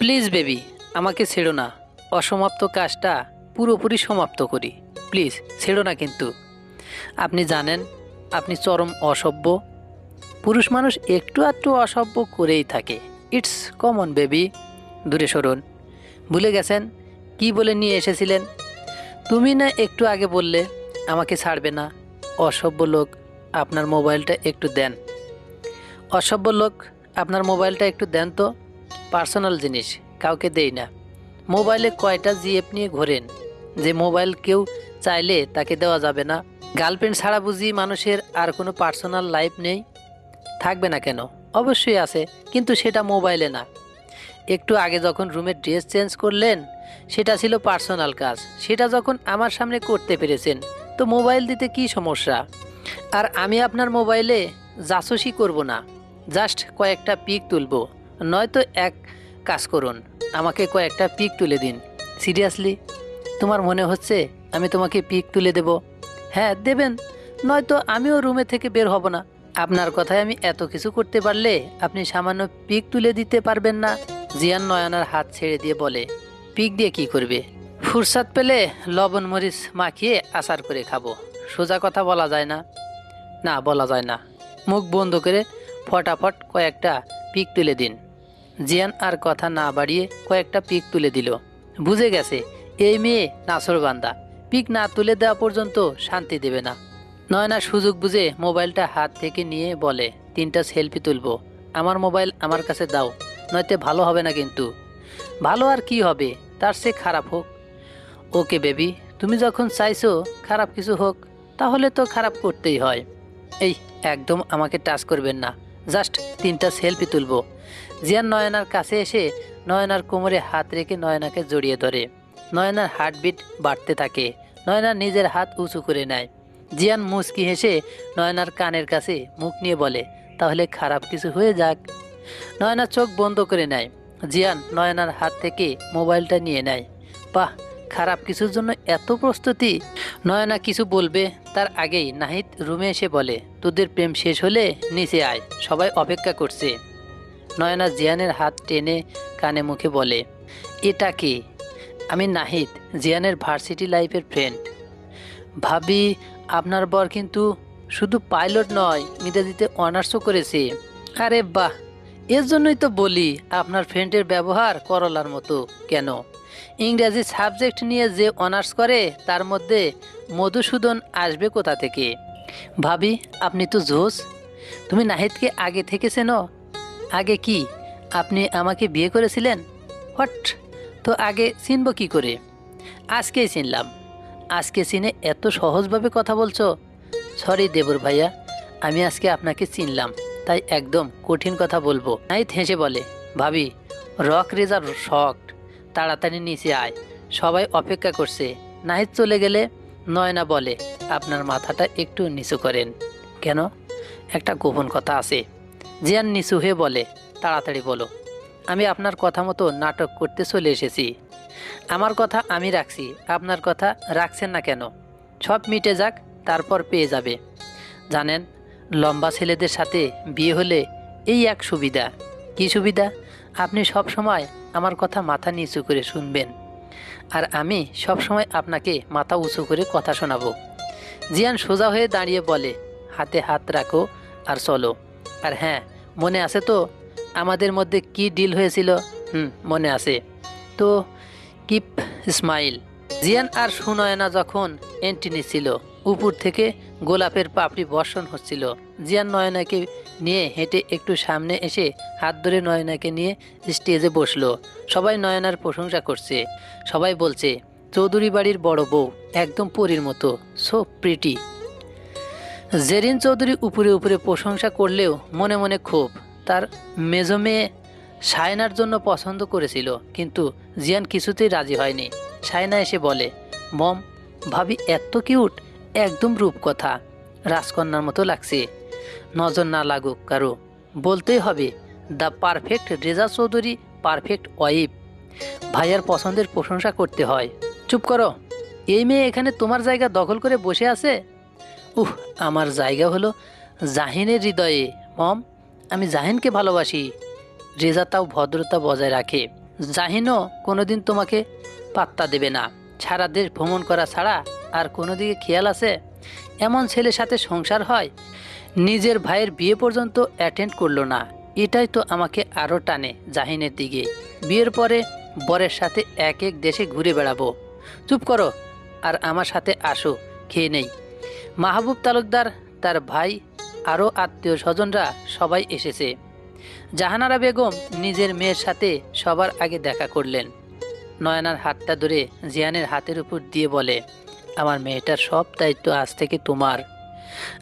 Please baby, আমাকে ছেড়ো না। অসমাপ্ত কাজটা পুরোপুরি সমাপ্ত করি। প্লিজ ছেড়ো না কিন্তু। আপনি জানেন আপনি চরম অসভ্য। পুরুষ মানুষ একটু আধটু অসভ্য করেই থাকে। It's common baby. দূরে সরুন। ভুলে গেছেন কি বলে নিয়ে এসেছিলেন? তুমি না একটু আগে বললে আমাকে ছাড়বে না। অসভ্য লোক, আপনার মোবাইলটা একটু দেন। অসভ্য লোক, আপনার মোবাইলটা একটু দেন তো। পার্সোনাল জিনিস কাউকে দেই না। মোবাইলে কয়টা জিএফ নিয়ে ঘোরেন যে মোবাইল কেউ চাইলে তাকে দেওয়া যাবে না? গার্লফ্রেন্ড ছাড়া বুঝি মানুষের আর কোনো পার্সোনাল লাইফ নেই? থাকবে না কেন? অবশ্যই আছে, কিন্তু সেটা মোবাইলে না। একটু আগে যখন রুমের ড্রেস চেঞ্জ করলেন সেটা ছিল পার্সোনাল কাজ। সেটা যখন আমার সামনে করতে পেরেছেন তো মোবাইল দিতে কি সমস্যা? আর আমি আপনার মোবাইলে জাসুসি করব না, জাস্ট কয়েকটা পিক তুলব। নয়তো এক কাজ করুন, আমাকে কয়েকটা পিক তুলে দিন। সিরিয়াসলি? তোমার মনে হচ্ছে আমি তোমাকে পিক তুলে দেব? হ্যাঁ দেবেন, নয়তো আমিও রুমে থেকে বের হব না। আপনার কথায় আমি এত কিছু করতে পারলে আপনি সামান্য পিক তুলে দিতে পারবেন না? জিয়ান নয়নার হাত ছেড়ে দিয়ে বলে, পিক দিয়ে কি করবে? ফুরসাদ পেলে লবণ মরিচ মাখিয়ে আচার করে খাবো। সোজা কথা বলা যায় না? না, বলা যায় না। মুখ বন্ধ করে ফটাফট কয়েকটা পিক তুলে দিন। জিয়ান আর কথা না বাড়িয়ে কয়েকটা পিক তুলে দিল। বুঝে গেছে এই মেয়ে নাছোড়বান্দা, পিক না তুলে দেওয়া পর্যন্ত শান্তি দেবে না। নয়না সুযোগ বুঝে মোবাইলটা হাত থেকে নিয়ে বলে, 3টা সেলফি তুলবো। আমার মোবাইল আমার কাছে দাও, নয়তো ভালো হবে না কিন্তু। ভালো আর কি হবে, তার চেয়ে খারাপ হোক। ওকে বেবি, তুমি যখন চাইছো খারাপ কিছু হোক, তাহলে তো খারাপ করতেই হয়। এই একদম আমাকে টাচ করবেন না, জাস্ট 3টা সেলফি তুলবো। জিয়ান নয়নার কাছে এসে নয়নার কোমরে হাত রেখে নয়নাকে জড়িয়ে ধরে। নয়নার হার্টবিট বাড়তে থাকে। নয়না নিজের হাত উঁচু করে নেয়। জিয়ান মুচকি হেসে নয়নার কানের কাছে মুখ নিয়ে বলে, তাহলে খারাপ কিছু হয়ে যাক। নয়না চোখ বন্ধ করে নেয়। জিয়ান নয়নার হাত থেকে মোবাইলটা নিয়ে নেয়। বাহ, খারাপ কিছুর জন্য এত প্রস্তুতি। নয়না কিছু বলবে তার আগেই নাহিদ রুমে এসে বলে, তোদের প্রেম শেষ হলে নিচে আয়, সবাই অপেক্ষা করছে। নয়না জিয়ানের হাত টেনে কানে মুখে বলে, এটা কি? আমি নাহিদ, জিয়ানের ভার্সিটি লাইফের ফ্রেন্ড। ভাবি, আপনার বর কিন্তু শুধু পাইলট নয়, ইংরেজিতে অনার্সও করেছে। আরে বাহ, এর জন্যই তো বলি আপনার ফ্রেন্ডের ব্যবহার করলার মতো কেন। ইংরেজি সাবজেক্ট নিয়ে যে অনার্স করে তার মধ্যে মধুসূদন আসবে কোথা থেকে? ভাবি, আপনি তো জোস। তুমি নাহিদকে আগে থেকে চেনো? আগে কি আপনি আমাকে বিয়ে করেছিলেন? হট, তো আগে চিনব কি করে? আজকেই চিনলাম। আজকে চিনে এত সহজভাবে কথা বলছো? সরি দেবর ভাইয়া, আমি আজকে আপনাকে চিনলাম, তাই একদম কঠিন কথা বলবো। নাহিদ হেসে বলে, ভাবি, রক রেজার শকড, তাড়াতাড়ি নিচে আয়, সবাই অপেক্ষা করছে। নাহিদ চলে গেলে নয়না বলে, আপনার মাথাটা একটু নিচু করেন। কেন? একটা গোপন কথা আছে। জিয়ান নিচু হয়ে বলে, তাড়াতাড়ি বলো। আমি আপনার কথা মতো নাটক করতে চলে এসেছি। আমার কথা আমি রাখছি, আপনার কথা রাখছেন না কেন? সব মিটে যাক, তারপর পেয়ে যাবে। জানেন, লম্বা ছেলেদের সাথে বিয়ে হলে এই এক সুবিধা। কি সুবিধা? আপনি সব সময় আমার কথা মাথা নিচু করে শুনবেন, আর আমি সব সময় আপনাকে মাথা উঁচু করে কথা শোনাবো। জিয়ান সোজা হয়ে দাঁড়িয়ে বলে, হাতে হাত রাখো আর চলো। আর হ্যাঁ, মনে আছে তো আমাদের মধ্যে কি ডিল হয়েছিল? মনে আছে তো। Keep smile. জিয়ান আর সুনয়না যখন এন্ট্রি নিচ্ছিল, উপর থেকে গোলাপের পাপড়ি বর্ষণ হচ্ছিল। জিয়ান নয়নাকে নিয়ে হেঁটে একটু সামনে এসে হাত ধরে নয়নাকে নিয়ে স্টেজে বসলো। সবাই নয়নার প্রশংসা করছে। সবাই বলছে, চৌধুরী বাড়ির বড় বউ, একদম পরীর মতো, সো প্রিটি। জেরিন চৌধুরী উপরে উপরে প্রশংসা করলেও মনে মনে ক্ষোভ। তার মেজো মেয়ে সায়নার জন্য পছন্দ করেছিল, কিন্তু জিয়ান কিছুতেই রাজি হয়নি। সায়না এসে বলে, মম, ভাবি এত কিউট, একদম রূপকথা, রাজকন্যার মতো লাগছে। নজর না লাগুক কারো, বলতেই হবে the perfect Reza Chowdhury, perfect wife. ভাইয়ার পছন্দের প্রশংসা করতে হয়। চুপ করো, এই মেয়ে এখানে তোমার জায়গা দখল করে বসে আছে। আমার জায়গা হলো জাহিনের হৃদয়ে। মম, আমি জাহিনকে ভালোবাসি। রেজা তাও ভদ্রতা বজায় রাখে। জাহিনও কোনোদিন তোমাকে পাত্তা দেবে না। সারা দেশ ভ্রমণ করা ছাড়া আর কোনো দিকে খেয়াল আছে? এমন ছেলের সাথে সংসার হয়? নিজের ভাইয়ের বিয়ে পর্যন্ত অ্যাটেন্ড করলো না। এটাই তো আমাকে আরও টানে জাহিনের দিকে। বিয়ের পরে বরের সাথে এক এক দেশে ঘুরে বেড়াবো। চুপ করো আর আমার সাথে আসো, খেয়ে নেই। মাহবুব তালুকদার, তার ভাই, আরও আত্মীয় স্বজনরা সবাই এসেছে। জাহানারা বেগম নিজের মেয়ের সাথে সবার আগে দেখা করলেন। নয়নার হাতটা ধরে জিয়ানের হাতের উপর দিয়ে বলে, আমার মেয়েটার সব দায়িত্ব আজ থেকে তোমার।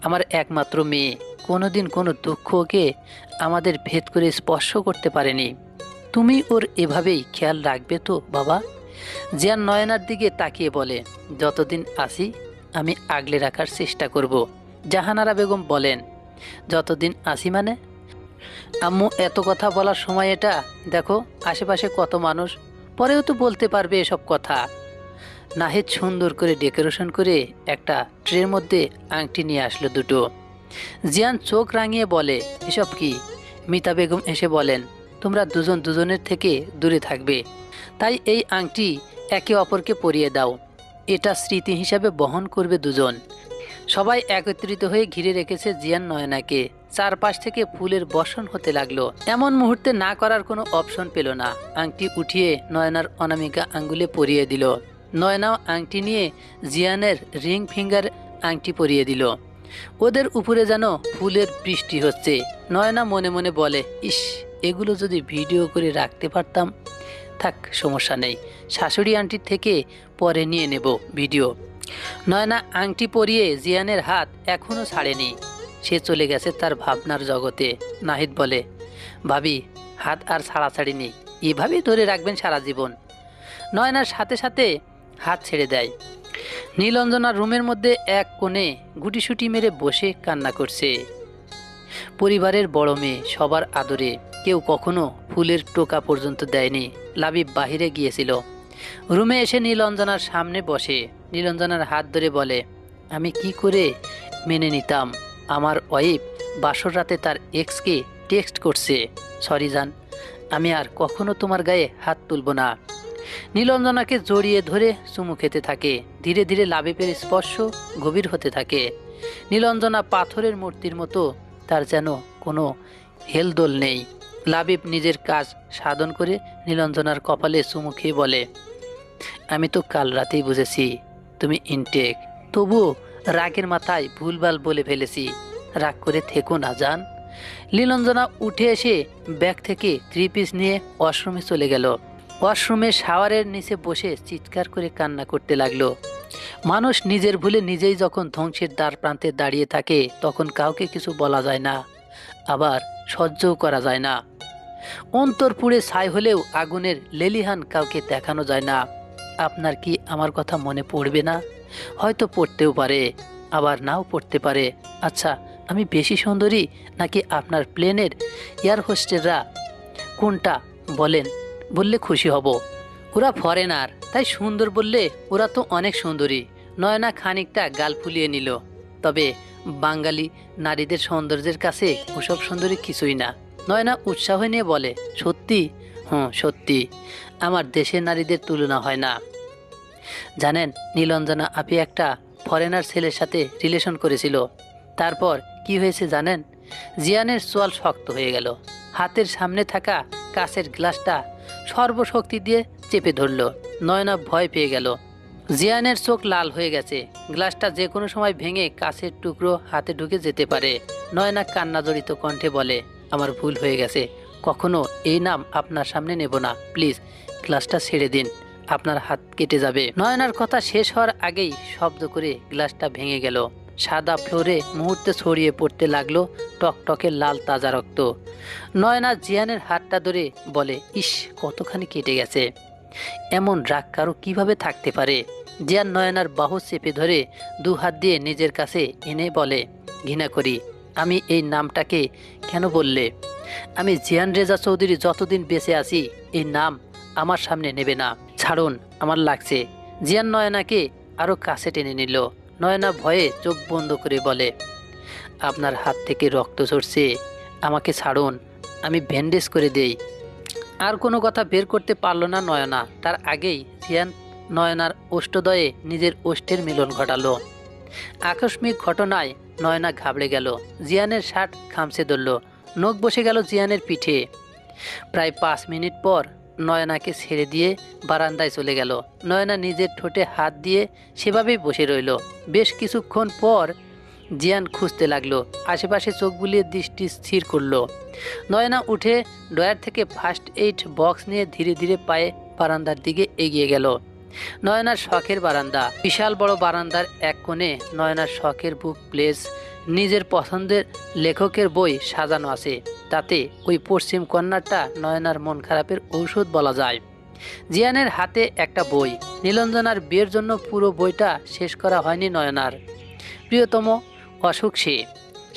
আমার একমাত্র মেয়ে, কোনোদিন কোনো দুঃখ ওকে আমাদের ভেদ করে স্পর্শ করতে পারেনি। তুমি ওর এভাবেই খেয়াল রাখবে তো বাবা? জিয়ান নয়নার দিকে তাকিয়ে বলে, যতদিন আসি আমি আগলে রাখার চেষ্টা করব। জাহানারা বেগম বলেন, যতদিন আসি মানে? আম্মু, এত কথা বলার সময় এটা? দেখো আশেপাশে কত মানুষ, পরেও তো বলতে পারবে এসব কথা। নাহিদ সুন্দর করে ডেকোরেশন করে একটা ট্রের মধ্যে আংটি নিয়ে আসলো দুটো। জিয়ান চোখ রাঙিয়ে বলে, এসব কি? মিতা বেগম এসে বলেন, তোমরা দুজন দুজনের থেকে দূরে থাকবে, তাই এই আংটি একে অপরকে পরিয়ে দাও। এটা স্মৃতি হিসাবে বহন করবে দুজন। সবাই একত্রিত হয়ে ঘিরে রেখেছে জিয়ান নয়নাকে। চারপাশ থেকে ফুলের বর্ষণ হতে লাগলো। এমন মুহূর্তে না করার কোনো অপশন পেল না। আংটি উঠিয়ে নয়নার অনামিকা আঙ্গুলে পরিয়ে দিল। নয়নাও আংটি নিয়ে জিয়ানের রিং ফিঙ্গার আংটি পরিয়ে দিল। ওদের উপরে যেন ফুলের বৃষ্টি হচ্ছে। নয়না মনে মনে বলে, ইস, এগুলো যদি ভিডিও করে রাখতে পারতাম। থাক, সমস্যা নেই, শাশুড়ি আন্টির থেকে পরে নিয়ে নেব ভিডিও। নয়না আংটি পরিয়ে জিয়ানের হাত এখনও ছাড়েনি। সে চলে গেছে তার ভাবনার জগতে। নাহিদ বলে, ভাবি, হাত আর ছাড়াছাড়ি নেই, এভাবেই ধরে রাখবেন সারা জীবন। নয়নার সাথে সাথে হাত ছেড়ে দেয়। নীলঞ্জনার রুমের মধ্যে এক কোণে গুটিসুটি মেরে বসে কান্না করছে। পরিবারের বড় মেয়ে, সবার আদরে, কেউ কখনো ফুলের টোকা পর্যন্ত দেয়নি। লাবিব বাহিরে গিয়েছিল। রুমে এসে নীলঞ্জনার সামনে বসে। নীলঞ্জনার হাত ধরে বলে, আমি কি করে মেনে নিতাম আমার ওয়াইফ বাসর রাতে তার এক্সকে টেক্সট করছে। সরি জান, আমি আর কখনো তোমার গায়ে হাত তুলব না। নীলঞ্জনাকে জড়িয়ে ধরে চুমু খেতে থাকে। ধীরে ধীরে লাবিবের স্পর্শ গভীর হতে থাকে। নীলঞ্জনা পাথরের মূর্তির মতো, তার যেন কোনো হেলদোল নেই। লাবিব নিজের কাজ সাধন করে নীলঞ্জনার কপালে চুমু খেয়ে বলে, আমি তো কাল রাতেই বুঝেছি তুমি ইনটেক, তবুও রাগের মাথায় ভুলভাল বলে ফেলেছি। রাগ করে থেকো না জান। নীলঞ্জনা উঠে এসে ব্যাগ থেকে 3 পিস নিয়ে ওয়াশরুমে চলে গেল। ওয়াশরুমে শাওয়ারের নিচে বসে চিৎকার করে কান্না করতে লাগলো। মানুষ নিজের ভুলে নিজেই যখন ধ্বংসের দ্বার প্রান্তে দাঁড়িয়ে থাকে, তখন কাউকে কিছু বলা যায় না, আবার সহ্যও করা যায় না। অন্তর পুড়ে ছাই হলেও আগুনের লেলিহান কাউকে দেখানো যায় না। আপনার কি আমার কথা মনে পড়বে না? হয়তো পড়তেও পারে, আবার নাও পড়তে পারে। আচ্ছা, আমি বেশি সুন্দরী নাকি আপনার প্লেনের এয়ার হোস্টেসরা? কোনটা বলেন, বললে খুশি হব। ওরা ফরেনার, তাই সুন্দর বললে ওরা তো অনেক সুন্দরী। নয়না খানিকটা গাল ফুলিয়ে নিল। তবে বাঙালি নারীদের সৌন্দর্যের কাছে ওসব সুন্দরী কিছুই না। নয়না উৎসাহ নিয়ে বলে, সত্যি? সত্যি, আমার দেশের নারীদের তুলনা হয় না। জানেন, নীলঞ্জনা আপি একটা ফরেনার ছেলের সাথে রিলেশন করেছিল। তারপর কি হয়েছে জানেন? জিয়ানের চোয়াল শক্ত হয়ে গেল। হাতের সামনে থাকা কাঁচের গ্লাসটা সর্বশক্তি দিয়ে চেপে ধরল। নয়না ভয় পেয়ে গেল। জিয়ানের চোখ লাল হয়ে গেছে। গ্লাসটা যে কোনো সময় ভেঙে কাঁচের টুকরো হাতে ঢুকে যেতে পারে। নয়না কান্না জড়িত কণ্ঠে বলে, আমার ভুল হয়ে গেছে, কখনো এই নাম আপনার সামনে নেব না, প্লিজ গ্লাসটা ছেড়ে দিন, আপনার হাত কেটে যাবে। নয়নার কথা শেষ হওয়ার আগেই শব্দ করে গ্লাসটা ভেঙে গেল। সাদা ফ্লোরে মুহূর্তে ছড়িয়ে পড়তে লাগলো টকটকে লাল তাজা রক্ত। নয়না জিয়ানের হাতটা ধরে বলে, ইস, কতখানি কেটে গেছে। এমন রাগ কারো কিভাবে থাকতে পারে? জিয়ান নয়নার বাহু চেপে ধরে 2 হাত দিয়ে নিজের কাছে এনে বলে, ঘৃণা করি। আমি এই নামটাকে কেন বললে? আমি জিয়ান রেজা চৌধুরী যতদিন বেঁচে আছি এই নাম আমার সামনে নেবে না। ছাড়ুন, আমার লাগছে। জিয়ান নয়নাকে আরো কাছে টেনে নিল। নয়না ভয়ে চোখ বন্ধ করে বলে, আপনার হাত থেকে রক্ত ঝরছে, আমাকে ছাড়ুন, আমি ব্যান্ডেজ করে দেই। আর কোনো কথা বের করতে পারল না নয়না। তার আগেই জিয়ান নয়নার ওষ্ঠদয়ে নিজের ওষ্ঠের মিলন ঘটালো। আকস্মিক ঘটনায় নয়না ঘাবড়ে গেল। জিয়ানের শার্ট খামচে ধরল, নখ বসে গেল জিয়ানের পিঠে। প্রায় 5 মিনিট পর নয়নাকে ছেড়ে দিয়ে বারান্দায় চলে গেল। নয়না নিজের ঠোঁটে হাত দিয়ে সেভাবেই বসে রইল। বেশ কিছুক্ষণ পর জিয়ান খুঁজতে লাগলো, আশেপাশে চোখ বুলিয়ে দৃষ্টি স্থির করলো। নয়না উঠে ড্রয়ার থেকে ফার্স্ট এইড বক্স নিয়ে ধীরে ধীরে পায়ে বারান্দার দিকে এগিয়ে গেল। নয়নার শখের বারান্দা, বিশাল বড় বারান্দার এক কোণে নয়নার শখের বুক প্লেস, নিজের পছন্দের লেখকের বই সাজানো আছে। তাতে ওই পশ্চিম কর্নারটা নয়নার মন খারাপের ঔষধ বলা যায়। জিয়ানের হাতে একটা বই, নীলঞ্জনার বিয়ের জন্য পুরো বইটা শেষ করা হয়নি নয়নার। প্রিয়তম অসুখ সে,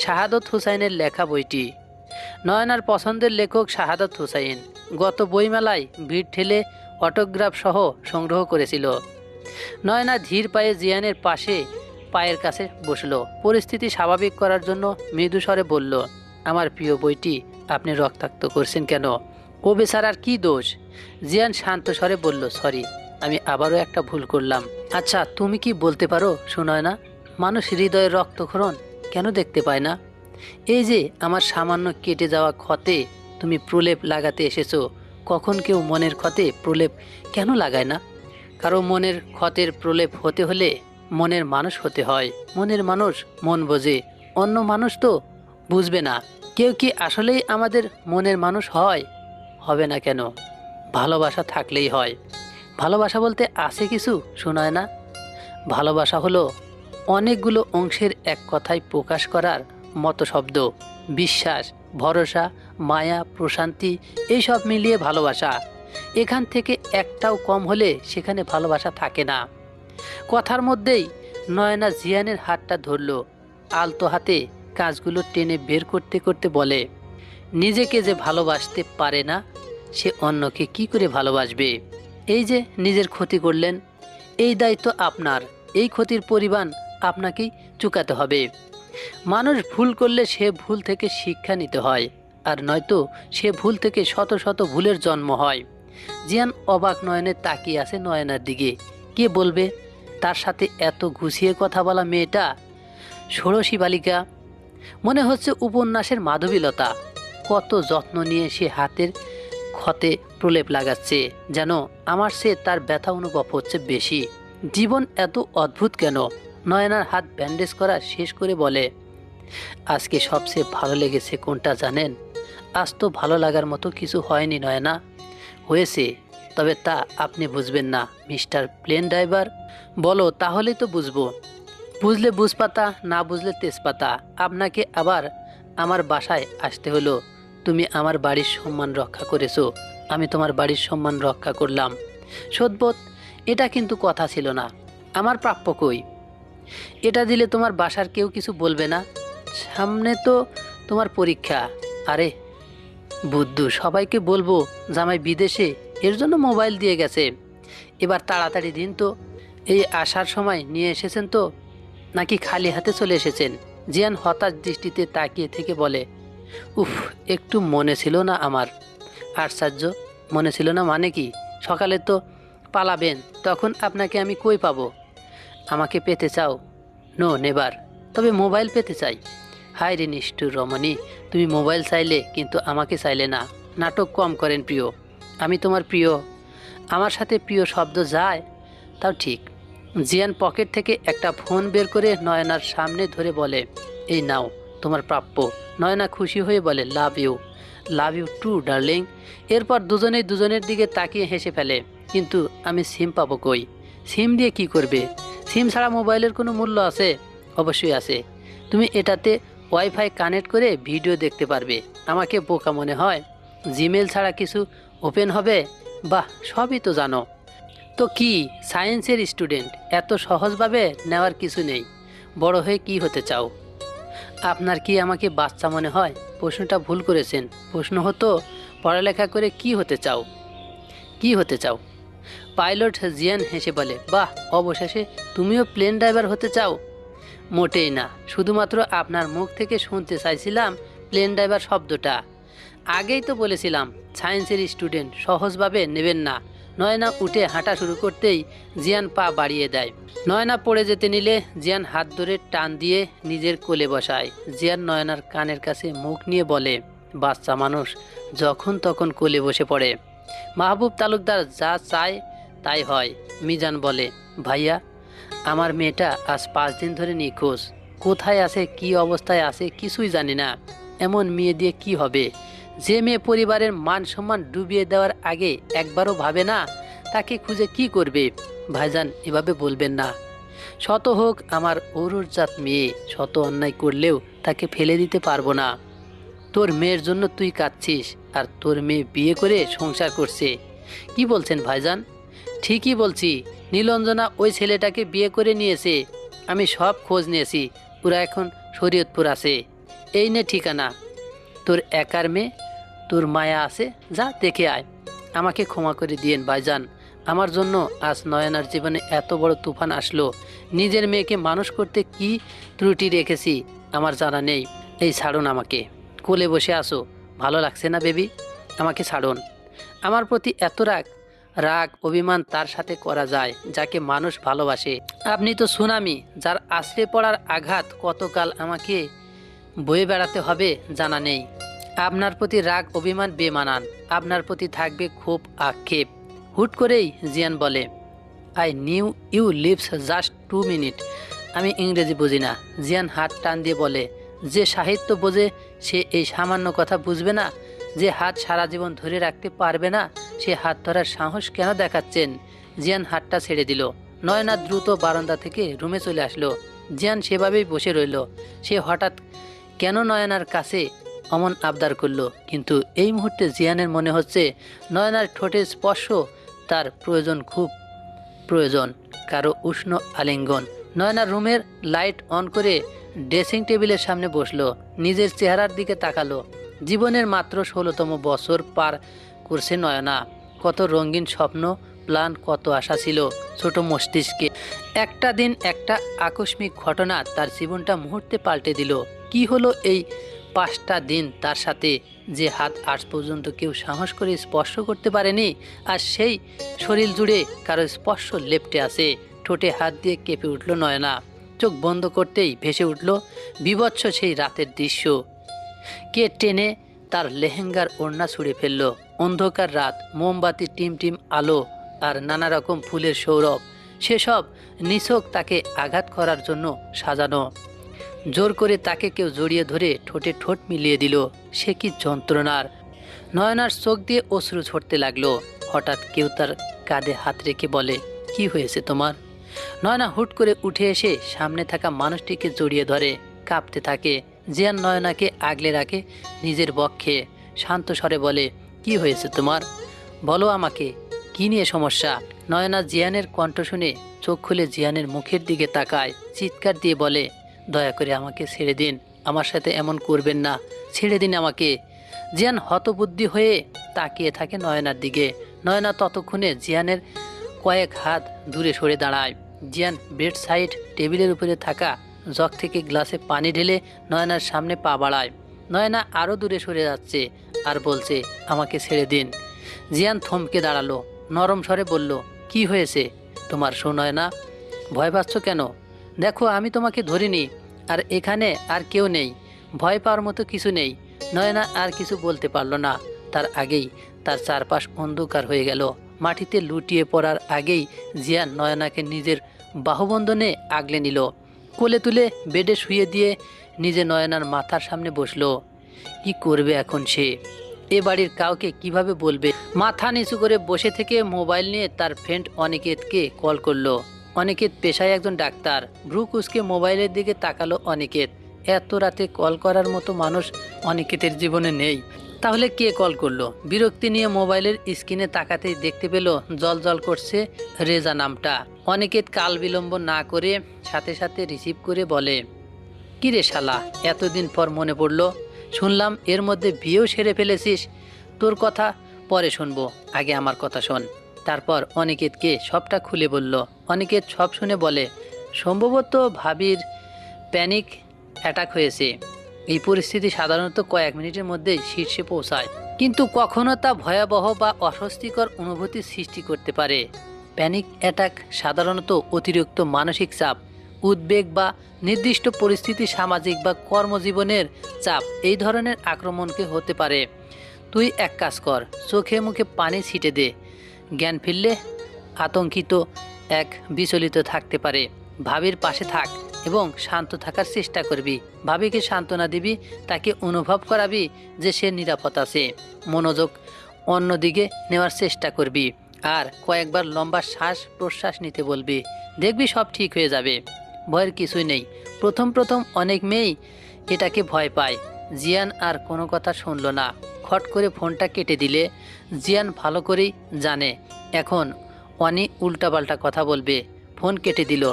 শাহাদত হুসাইনের লেখা বইটি। নয়নার পছন্দের লেখক শাহাদত হুসাইন গত বইমেলায় ভিড় ঠেলে অটোগ্রাফ সহ সংগ্রহ করেছিল। নয়না ধীর পায়ে জিয়ানের পাশে পায়ের কাছে বসলো। পরিস্থিতি স্বাভাবিক করার জন্য মৃদু স্বরে বলল, আমার প্রিয় বইটি আপনি রক্তাক্ত করছেন কেন? ও বেচারার কি দোষ? জিয়ান শান্ত স্বরে বলল, সরি, আমি আবারও একটা ভুল করলাম। আচ্ছা, তুমি কি বলতে পারো সুনয়না, মানুষ হৃদয়ের রক্তক্ষরণ কেন দেখতে পায় না? এই যে আমার সামান্য কেটে যাওয়া ক্ষতে তুমি প্রলেপ লাগাতে এসেছো, কখন কেউ মনের ক্ষতে প্রলেপ কেন লাগায় না? কারো মনের ক্ষতের প্রলেপ হতে হলে মনের মানুষ হতে হয়। মনের মানুষ মন বোঝে, অন্য মানুষ তো বুঝবে না। কেউ কি আসলেই আমাদের মনের মানুষ হয়? হবে না কেন? ভালোবাসা থাকলেই হয়। ভালোবাসা বলতে আছে কিছু শোনায় না। ভালোবাসা হলো অনেকগুলো অংশের এক কথায় প্রকাশ করার মতো শব্দ। বিশ্বাস, ভরসা, মায়া, প্রশান্তি, এইসব মিলিয়ে ভালোবাসা। এখান থেকে একটাও কম হলে সেখানে ভালোবাসা থাকে না। কথার মধ্যেই নয়না জিয়ানের হাতটা ধরল, আলতো হাতে কাজগুলো টেনে বের করতে করতে বলে, নিজেকে যে ভালোবাসতে পারে না সে অন্যকে কি করে ভালোবাসবে? এই যে নিজের ক্ষতি করলেন, এই দায়িত্ব আপনার। এই ক্ষতির পরিমাণ আপনাকেই চুকাতে হবে। মানুষ ভুল করলে সে ভুল থেকে শিক্ষা নিতে হয়, আর নয়তো সে ভুল থেকে শত শত ভুলের জন্ম হয়। জিয়ান অবাক নয়নে তাকিয়ে আছে নয়নার দিকে। কে বলবে তার সাথে এত গুছিয়ে কথা বলা মেয়েটা ষোড়শী বালিকা? মনে হচ্ছে উপন্যাসের মাধবীলতা। কত যত্ন নিয়ে সে হাতের ক্ষতে প্রলেপ লাগাচ্ছে, যেন আমার সে তার ব্যথা অনুভব হচ্ছে বেশি। জীবন এত অদ্ভুত কেন? নয়নার হাত ব্যান্ডেজ করা শেষ করে বলে, আজকে সবচেয়ে ভালো লেগেছে কোনটা জানেন? আজ তো ভালো লাগার মতো কিছু হয়নি নয়না। হয়েছে, তবে তা আপনি বুঝবেন না মিস্টার প্লেন ড্রাইভার। বলো, তাহলেই তো বুঝবো। বুঝলে বুঝপাতা, না বুঝলে তেজপাতা। আপনাকে আবার আমার বাসায় আসতে হলো। তুমি আমার বাড়ির সম্মান রক্ষা করেছো, আমি তোমার বাড়ির সম্মান রক্ষা করলাম। সদবোধ, এটা কিন্তু কথা ছিল না। আমার প্রাপ্য কই? এটা দিলে তোমার বাসার কেউ কিছু বলবে না? সামনে তো তোমার পরীক্ষা। আরে বুদ্ধু, সবাইকে বলবো জামাই বিদেশে, এর জন্য মোবাইল দিয়ে গেছে। এবার তাড়াতাড়ি দিন তো। এই আসার সময় নিয়ে এসেছেন তো, নাকি খালি হাতে চলে এসেছেন? জিয়ান হতাশ দৃষ্টিতে তাকিয়ে থেকে বলে, উফ, একটু মনে ছিল না আমার। আশ্চর্য, মনে ছিল না মানে কি? সকালে তো পালাবেন, তখন আপনাকে আমি কই পাবো? আমাকে পেতে চাও? নো নেবার। তবে মোবাইল পেতে চাই। হায় রে নিষ্ঠুর রমণী, তুমি মোবাইল চাইলে কিন্তু আমাকে চাইলে না। নাটক কম করেন প্রিয়। আমি তোমার প্রিয়। আমার সাথে প্রিয় শব্দ যায় তাও ঠিক। জিয়ান পকেট থেকে একটা ফোন বের করে নয়নার সামনে ধরে বলে, এই নাও তোমার প্রাপ্য। নয়না খুশি হয়ে বলে, love you. Love you too darling. এরপর দুজনেই দুজনের দিকে তাকিয়ে হেসে ফেলে। কিন্তু আমি সিম পাবো কই? সিম দিয়ে কি করবে? সিম ছাড়া মোবাইলের কোনো মূল্য আছে? অবশ্যই আছে। তুমি এটাতে ওয়াইফাই কানেক্ট করে ভিডিও দেখতে পারবে। আমাকে বোকা মনে হয়? জিমেল ছাড়া কিছু ওপেন হবে? বাহ, সবই তো জানো। তো কি সায়েন্সের স্টুডেন্ট, এত সহজভাবে নেওয়ার কিছু নেই। বড় হয়ে কি হতে চাও? আপনার কি আমাকে বাচ্চা মনে হয়? প্রশ্নটা ভুল করেছেন। প্রশ্ন হতো, পড়ালেখা করে কি হতে চাও? কি হতে চাও? পাইলট। জিয়ান হেসে বলে, বাহ, অবশেষে তুমিও প্লেন ড্রাইভার হতে চাও? মোটেই না, শুধুমাত্র আপনার মুখ থেকে শুনতে চাইছিলাম প্লেন ড্রাইভার শব্দটা। আগেই তো বলেছিলাম সায়েন্সের স্টুডেন্ট সহজভাবে নেবেন না। নয়না উঠে হাঁটা শুরু করতেই জিয়ান পা বাড়িয়ে দেয়। নয়না পড়ে যেতে নিলে জিয়ান হাত ধরে টান দিয়ে নিজের কোলে বসায়। জিয়ান নয়নার কানের কাছে মুখ নিয়ে বলে, বাচ্চা মানুষ যখন তখন কোলে বসে পড়ে। মাহবুব তালুকদার যা চায় তাই হয়। মিজান বলে, ভাইয়া আমার মেয়েটা আজ 5 দিন ধরে নিখোঁজ। কোথায় আছে, কি অবস্থায় আছে কিছুই জানি না। এমন মেয়ে দিয়ে কি হবে? যে মেয়ে পরিবারের মান সম্মান ডুবিয়ে দেওয়ার আগে একবারও ভাবে না, তাকে খুঁজে কি করবে? ভাইজান এভাবে বলবেন না। শত হোক আমার অরুরজাত মেয়ে, শত অন্যায় করলেও তাকে ফেলে দিতে পারবো না। তোর মেয়ের জন্য তুই কাঁদছিস, আর তোর মেয়ে বিয়ে করে সংসার করছে। কি বলছেন ভাইজান? ঠিকই বলছি, নীলঞ্জনা ওই ছেলেটাকে বিয়ে করে নিয়েছে। আমি সব খোঁজ নিয়েছি, ওরা এখন শরীয়তপুর আছে। এই নে ঠিকানা। তোর একার মেয়ে, তোর মায়া আছে, যা দেখে আয়। আমাকে ক্ষমা করে দিয়েন ভাইজান, আমার জন্য আজ নয়নার জীবনে এত বড় তুফান আসলো। নিজের মেয়েকে মানুষ করতে কি ত্রুটি রেখেছি আমার জানা নেই। এই ছাড়ুন আমাকে, কোলে বসে আসো। ভালো লাগছে না বেবি? আমাকে ছাড়ুন। আমার প্রতি এত রাগ, রাগ অভিমান তার সাথে করা যায় যাকে মানুষ ভালোবাসে। আপনি তো সুনামি, যার আশ্রে পড়ার আঘাত কতকাল আমাকে বয়ে বেড়াতে হবে জানা নেই। আপনার প্রতি রাগ অভিমান বেমানান, আপনার প্রতি থাকবে ক্ষোভ আক্ষেপ। হুট করেই জিয়ান বলে, I knew you leaves just 2 minute. আমি ইংরেজি বুঝি না। জিয়ান হাত টান দিয়ে বলে, যে সাহিত্য বোঝে সে এই সামান্য কথা বুঝবে না? যে হাত সারা জীবন ধরে রাখতে পারবে না, সে হাত ধরার সাহস কেন দেখাচ্ছেন? জিয়ান হাতটা ছেড়ে দিল। নয়না দ্রুত বারান্দা থেকে রুমে চলে আসলো। জিয়ান সেভাবেই বসে রইল। সে হঠাৎ কেন নয়নার কাছে অমন আবদার করলো, কিন্তু এই মুহূর্তে জিয়ানের মনে হচ্ছে নয়নার ঠোঁটের স্পর্শ তার প্রয়োজন, খুব প্রয়োজন। কারো উষ্ণ আলিঙ্গন। নয়নার রুমের লাইট অন করে ড্রেসিং টেবিলের সামনে বসলো, নিজের চেহারার দিকে তাকালো। জীবনের মাত্র 16তম বছর পার করছে নয়না। কত রঙিন স্বপ্ন, প্ল্যান, কত আশা ছিল ছোট মস্তিষ্কে। একটা দিন একটা আকস্মিক ঘটনা তার জীবনটা মুহূর্তে পাল্টে দিল। কি হলো এই 5টা দিন তার সাথে? যে হাত আজ পর্যন্ত কেউ সাহস করে স্পর্শ করতে পারেনি, আর সেই শরীর জুড়ে কারো স্পর্শ লেপ্টে আছে। ঠোঁটে হাত দিয়ে কেঁপে উঠল নয়না। চোখ বন্ধ করতেই ভেসে উঠল বীভৎস সেই রাতের দৃশ্য। কে টেনে তার লেহেঙ্গার ওড়না ছুঁড়ে ফেলল। অন্ধকার রাত, মোমবাতি টিম টিম আলো, আর নানা রকম ফুলের সৌরভ। সেসব নিছক তাকে আঘাত করার জন্য সাজানো। জোর করে তাকে কেউ জড়িয়ে ধরে ঠোঁটে ঠোঁট মিলিয়ে দিল। সে কি যন্ত্রণার! নয়নার চোখ দিয়ে অশ্রু ঝরতে লাগলো। হঠাৎ কেউ তার কাঁধে হাত রেখে বলে, কি হয়েছে তোমার? নয়না হুট করে উঠে এসে সামনে থাকা মানুষটিকে জড়িয়ে ধরে, কাঁপতে থাকে। জিয়ান নয়নাকে আগলে রাখে নিজের বক্ষে, শান্ত স্বরে বলে, কি হয়েছে তোমার? বলো আমাকে, কি নিয়ে সমস্যা? নয়না জিয়ানের কণ্ঠ শুনে চোখ খুলে জিয়ানের মুখের দিকে তাকায়, চিৎকার দিয়ে বলে, দয়া করে আমাকে ছেড়ে দিন, আমার সাথে এমন করবেন না, ছেড়ে দিন আমাকে। জিয়ান হতবুদ্ধি হয়ে তাকিয়ে থাকে নয়নার দিকে। নয়না ততক্ষণে জিয়ানের কয়েক হাত দূরে সরে দাঁড়ায়। জিয়ান বেড সাইড টেবিলের উপরে থাকা জগ থেকে গ্লাসে পানি ঢেলে নয়নার সামনে পা বাড়ায়। নয়না আরও দূরে সরে যাচ্ছে আর বলছে, আমাকে ছেড়ে দিন। জিয়ান থমকে দাঁড়ালো, নরম স্বরে বলল, কি হয়েছে তোমার সুনয়না? ভয় পাচ্ছ কেন? দেখো আমি তোমাকে ধরিনি, আর এখানে আর কেউ নেই, ভয় পাওয়ার মতো কিছু নেই। নয়না আর কিছু বলতে পারল না। তার আগেই তার চারপাশ অন্ধকার হয়ে গেল। মাটিতে লুটিয়ে পড়ার আগেই জিয়ান নয়নাকে নিজের বাহুবন্ধনে আগলে নিল, কোলে তুলে বেডে শুয়ে দিয়ে নিজে নয়নার মাথার সামনে বসলো। কি করবে এখন সে? এ বাড়ির কাউকে কিভাবে বলবে? মাথা নিচু করে বসে থেকে মোবাইল নিয়ে তার ফ্রেন্ড অনিকেতকে কল করলো। অনিকেত পেশায় একজন ডাক্তার। ভ্রু কুঁচকে মোবাইলের দিকে তাকালো অনিকেত। এত রাতে কল করার মতো মানুষ অনিকেতের জীবনে নেই। তাহলে কে কল করলো? বিরক্তি নিয়ে মোবাইলের স্ক্রিনে তাকাতেই দেখতে পেল জল জল করছে রেজা নামটা। অনিকেত কাল বিলম্ব না করে সাথে সাথে রিসিভ করে বলে, কি রে শালা, এতদিন পর মনে পড়লো? শুনলাম এর মধ্যে বিয়েও সেরে ফেলেছিস। তোর কথা পরে শুনবো, আগে আমার কথা শোন। তারপর অনিকেতকে সবটা খুলে বলল। অনিকেত সব শুনে বলে, সম্ভবত ভাবির প্যানিক অ্যাটাক হয়েছে। এই পরিস্থিতি সাধারণত কয়েক মিনিটের মধ্যেই শীর্ষে পৌঁছায়, কিন্তু কখনো তা ভয়াবহ বা অস্বস্তিকর অনুভূতি সৃষ্টি করতে পারে। প্যানিক অ্যাটাক সাধারণত অতিরিক্ত মানসিক চাপ, উদ্বেগ বা নির্দিষ্ট পরিস্থিতি, সামাজিক বা কর্মজীবনের চাপ এই ধরনের আক্রমণকে হতে পারে। তুই এক কাজ কর, চোখে মুখে পানি ছিটে দে। জ্ঞান ফিরলে আতঙ্কিত এক বিচলিত থাকতে পারে। ভাবির পাশে থাক এবং শান্ত থাকার চেষ্টা করবি। ভাবিকে সান্ত্বনা দিবি, তাকে অনুভব করাবি যে সে নিরাপদ আছে। মনোযোগ অন্যদিকে নেওয়ার চেষ্টা করবি আর কয়েকবার লম্বা শ্বাস প্রশ্বাস নিতে বলবি। দেখবি সব ঠিক হয়ে যাবে। ভয়ের কিছুই নেই। প্রথম প্রথম অনেক মেয়েই এটাকে ভয় পায়। জিয়ান আর কোনো কথা শুনল না। খট করে ফোনটা কেটে দিলে জিয়ান ভালো করেই জানে এখন অনি উল্টাপাল্টা কথা বলবে। ফোন কেটে দিল।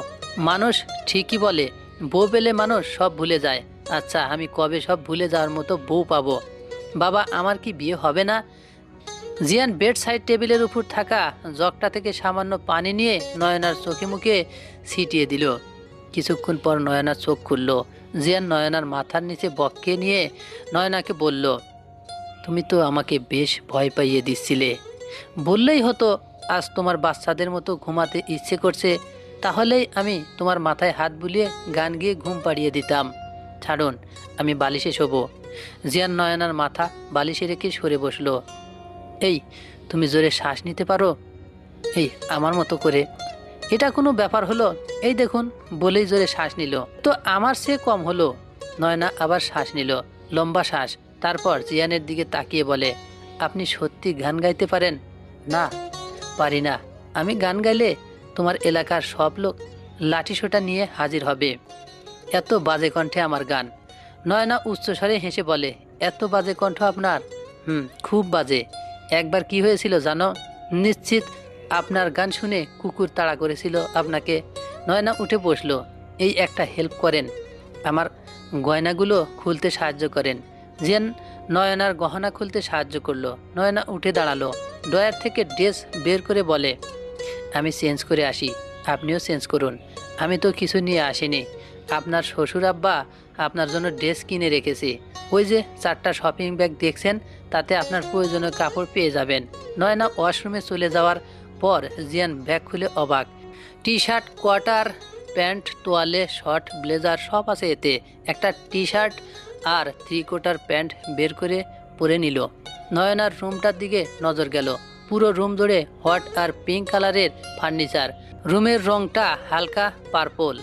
মানুষ ঠিকই বলে, বউ পেলে মানুষ সব ভুলে যায়। আচ্ছা, আমি কবে সব ভুলে যাওয়ার মতো বউ পাবো? বাবা, আমার কি বিয়ে হবে না? জিয়ান বেড সাইড টেবিলের উপর থাকা জগটা থেকে সামান্য পানি নিয়ে নয়নার চোখে মুখে ছিটিয়ে দিল। কিছুক্ষণ পর নয়নার চোখ খুলল। জিয়ান নয়নার মাথার নিচে বক্ষে নিয়ে নয়নাকে বলল, তুমি তো আমাকে বেশ ভয় পাইয়ে দিচ্ছিলে। বললেই হতো আজ তোমার বাচ্চাদের মতো ঘুমাতে ইচ্ছে করছে, তাহলেই আমি তোমার মাথায় হাত বুলিয়ে গান গেয়ে ঘুম পাড়িয়ে দিতাম। ছাড়ুন, আমি বালিশে শোবো। জিয়ান নয়নার মাথা বালিশে রেখে সরে বসলো। এই, তুমি জোরে শ্বাস নিতে পারো? এই আমার মতো করে। এটা কোনো ব্যাপার হলো? এই দেখুন, বলেই জোরে শ্বাস নিল। তো আমার সে কম হলো? নয়না আবার শ্বাস নিল, লম্বা শ্বাস। তারপর জিয়ানের দিকে তাকিয়ে বলে, আপনি সত্যি গান গাইতে পারেন? না, পারি না। আমি গান গাইলে তোমার এলাকার সব লোক লাঠিসোঁটা নিয়ে হাজির হবে। এত বাজে কণ্ঠে আমার গান। নয়না উচ্চস্বরে হেসে বলে, এত বাজে কণ্ঠ আপনার? খুব বাজে। একবার কি হয়েছিল জানো? নিশ্চিত আপনার গান শুনে কুকুর তাড়া করেছিল আপনাকে। নয়না উঠে বসলো। এই একটা হেল্প করেন, আমার গয়নাগুলো খুলতে সাহায্য করেন। জিয়ান নয়নার গহনা খুলতে সাহায্য করলো। নয়না উঠে দাঁড়ালো। ড্রয়ার থেকে ড্রেস বের করে বলে, আমি চেঞ্জ করে আসি, আপনিও চেঞ্জ করুন। আমি তো কিছু নিয়ে আসিনি। আপনার শ্বশুর আব্বা আপনার জন্য ড্রেস কিনে রেখেছি। ওই যে 4টা শপিং ব্যাগ দেখছেন, তাতে আপনার প্রয়োজনীয় কাপড় পেয়ে যাবেন। নয়না ওয়াশরুমে চলে যাওয়ার পর জিয়ান ব্যাগ খুলে অবাক। টি শার্ট, কোয়ার্টার প্যান্ট, তোয়ালে, শর্ট, ব্লেজার সব আছে এতে। একটা টি শার্ট আর 3/4 প্যান্ট বের করে পরে নিল। নয়নার রুমটার দিকে নজর গেল। পুরো রুম জুড়ে হট আর পিঙ্ক কালারের ফার্নিচার। রুমের রংটা হালকা পার্পল।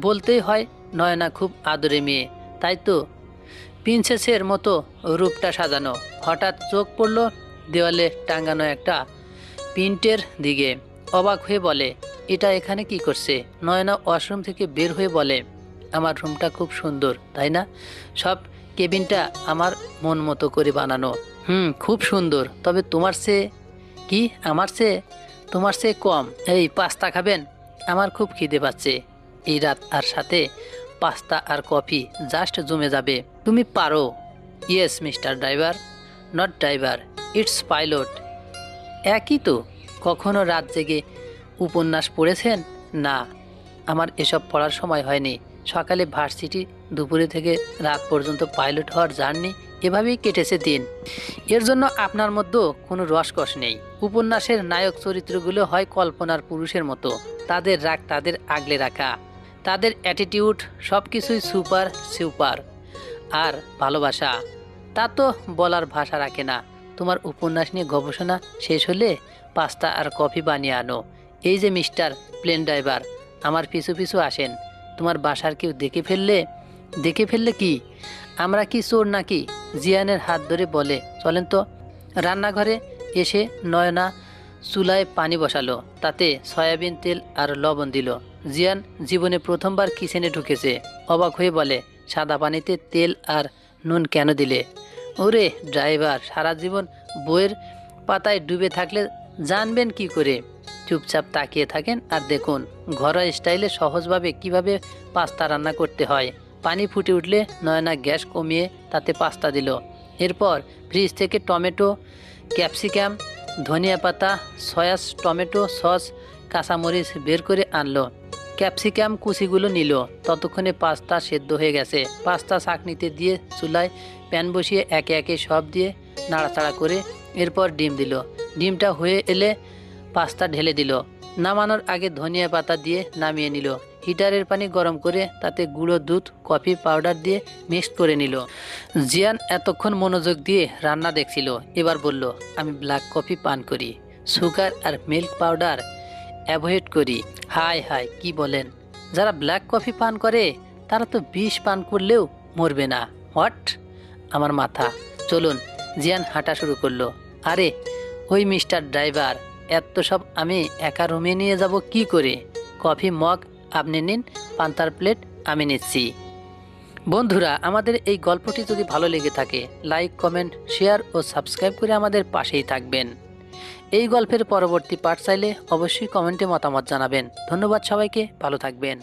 বলতেই হয় নয়না খুব আদরে মেয়ে, তাই তো প্রিন্সেসের মতো রূপটা সাজানো। হঠাৎ চোখ পড়ল দেওয়ালে টাঙানো একটা প্রিন্টের দিকে। অবাক হয়ে বলে, এটা এখানে কি করছে? নয়না ওয়াশরুম থেকে বের হয়ে বলে, আমার রুমটা খুব সুন্দর, তাই না? সব কেবিনটা আমার মন মতো করে বানানো। খুব সুন্দর, তবে তোমার চেয়ে কি আমার চেয়ে? তোমার চেয়ে কম। এই পাস্তা খাবেন? আমার খুব খিদে পাচ্ছে। এই রাত আর সাথে পাস্তা আর কফি জাস্ট জমে যাবে। তুমি পারো। Yes mister driver, not driver, it's pilot. একই তো। কখনো রাত জেগে উপন্যাস পড়েছেন? না, আমার এসব পড়ার সময় হয়নি। সকালে ভার্সিটি, দুপুরে থেকে রাত পর্যন্ত পাইলট হওয়ার জার্নি, এভাবেই কেটেছে দিন। এর জন্য আপনার মধ্যে কোনো রসকস নেই। উপন্যাসের নায়ক চরিত্রগুলো হয় কল্পনার পুরুষের মতো। তাদের রাগ তাদের আগলে রাখা, তাদের অ্যাটিটিউড সব কিছুই সুপার সুপার। আর ভালোবাসা, তা তো বলার ভাষা রাখে না। তোমার উপন্যাস নিয়ে গবেষণা শেষ হলে পাস্তা আর কফি বানিয়ে আনো। এই যে মিস্টার প্লেন ড্রাইভার, আমার পিছু পিছু আসেন। তোমার বাসার কেউ দেখে ফেললে কি? আমরা কি চোর নাকি? জিয়ানের হাত ধরে বলে, চলেন তো। রান্নাঘরে এসে নয়না চুলায় পানি বসালো। তাতে সয়াবিন তেল আর লবণ দিল। জিয়ান জীবনে প্রথমবার কিচেনে ঢুকেছে। অবাক হয়ে বলে, সাদা পানিতে তেল আর নুন কেন দিলে? ওরে ড্রাইভার, সারা জীবন বইয়ের পাতায় ডুবে থাকলে জানবেন কি করে? চুপচাপ তাকিয়ে থাকেন আর দেখুন ঘরোয়া স্টাইলে সহজভাবে কিভাবে পাস্তা রান্না করতে হয়। পানি ফুটে উঠলে নয়না গ্যাস কমিয়ে তাতে পাস্তা দিল। এরপর ফ্রিজ থেকে টমেটো, ক্যাপসিকাম, ধনিয়া পাতা, সয়া টমেটো সস, কাঁচামরিচ বের করে আনলো। ক্যাপসিকাম কুচিগুলো নিল। ততক্ষণে পাস্তা সেদ্ধ হয়ে গেছে। পাস্তা ছাঁকনিতে দিয়ে চুলায় প্যান বসিয়ে একে একে সব দিয়ে নাড়াচাড়া করে এরপর ডিম দিল। ডিমটা হয়ে এলে পাস্তা ঢেলে দিল। নামানোর আগে ধনিয়া পাতা দিয়ে নামিয়ে নিল। হিটারের পানি গরম করে তাতে গুঁড়ো দুধ, কফি পাউডার দিয়ে মিক্সড করে নিল। জিয়ান এতক্ষণ মনোযোগ দিয়ে রান্না দেখছিল। এবার বলল, আমি ব্ল্যাক কফি পান করি, সুগার আর মিল্ক পাউডার অ্যাভয়েড করি। হায় হায়, কি বলেন? যারা ব্ল্যাক কফি পান করে তারা তো বিষ পান করলেও মরবে না। হোয়াট? আমার মাথা। চলুন। জিয়ান হাঁটা শুরু করলো। আরে ওই মিস্টার ড্রাইভার, এত সব আমি একা রুমে নিয়ে যাব কি করে? কফি মগ আপনি নিন, পান্তার প্লেট আমি নিচ্ছি। বন্ধুরা, আমাদের এই গল্পটি যদি ভালো লেগে থাকে লাইক, কমেন্ট, শেয়ার ও সাবস্ক্রাইব করে আমাদের পাশেই থাকবেন। এই গল্পের পরবর্তী পার্ট চাইলে অবশ্যই কমেন্টে মতামত জানাবেন। ধন্যবাদ সবাইকে, ভালো থাকবেন।